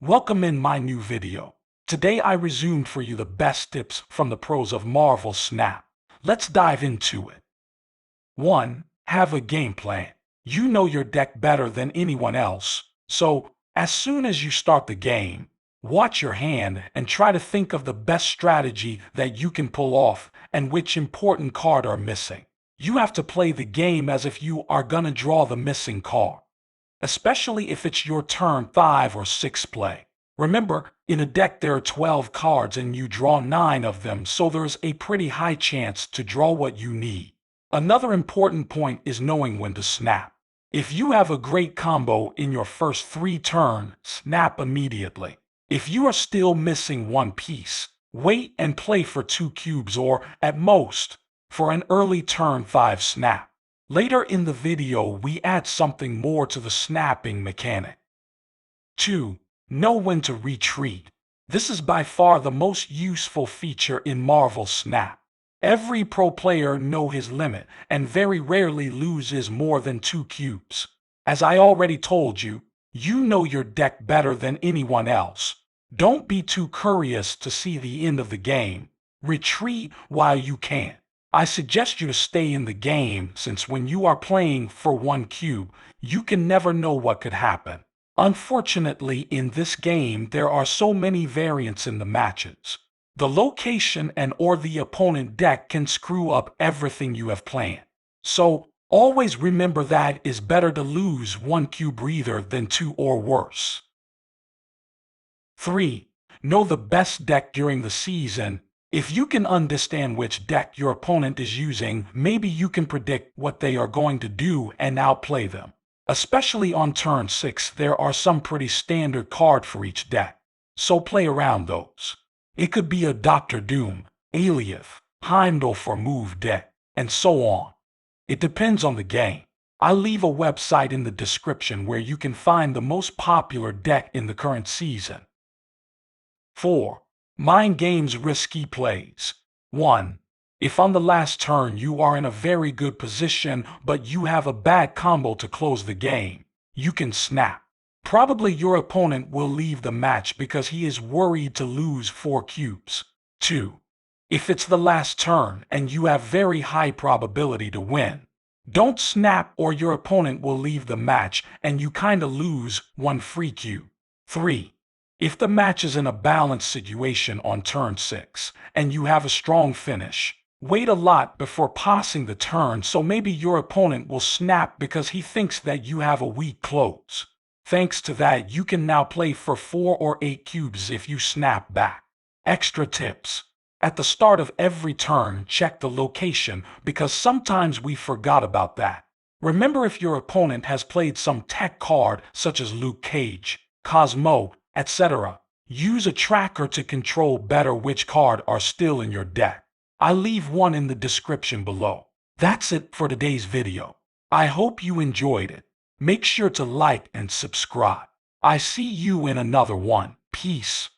Welcome in my new video. Today I resumed for you the best tips from the pros of Marvel Snap. Let's dive into it. 1. Have a game plan. You know your deck better than anyone else, so as soon as you start the game, watch your hand and try to think of the best strategy that you can pull off and which important card are missing. You have to play the game as if you are gonna draw the missing card, especially if it's your turn 5 or 6 play. Remember, in a deck there are 12 cards and you draw 9 of them, so there's a pretty high chance to draw what you need. Another important point is knowing when to snap. If you have a great combo in your first 3 turns, snap immediately. If you are still missing one piece, wait and play for 2 cubes or, at most, for an early turn 5 snap. Later in the video, we add something more to the snapping mechanic. 2. Know when to retreat. This is by far the most useful feature in Marvel Snap. Every pro player knows his limit and very rarely loses more than 2 cubes. As I already told you, you know your deck better than anyone else. Don't be too curious to see the end of the game. Retreat while you can. I suggest you to stay in the game, since when you are playing for 1 cube, you can never know what could happen. Unfortunately, in this game, there are so many variants in the matches. The location and or the opponent deck can screw up everything you have planned. So, always remember that it's better to lose 1 cube either than 2 or worse. 3. Know the best deck during the season. If you can understand which deck your opponent is using, maybe you can predict what they are going to do and outplay them. Especially on turn 6, there are some pretty standard cards for each deck, so play around those. It could be a Dr. Doom, Aliath, Heimdall for move deck, and so on. It depends on the game. I'll leave a website in the description where you can find the most popular deck in the current season. 4. Mind games risky plays. 1. If on the last turn you are in a very good position but you have a bad combo to close the game, you can snap. Probably your opponent will leave the match because he is worried to lose 4 cubes. 2. If it's the last turn and you have very high probability to win, don't snap or your opponent will leave the match and you kinda lose 1 free cube. 3. If the match is in a balanced situation on turn 6 and you have a strong finish, wait a lot before passing the turn, so maybe your opponent will snap because he thinks that you have a weak close. Thanks to that, you can now play for 4 or 8 cubes if you snap back. Extra tips. At the start of every turn, check the location because sometimes we forgot about that. Remember, if your opponent has played some tech card such as Luke Cage, Cosmo, etc., use a tracker to control better which card are still in your deck. I'll leave one in the description below. That's it for today's video. I hope you enjoyed it. Make sure to like and subscribe. I see you in another one. Peace.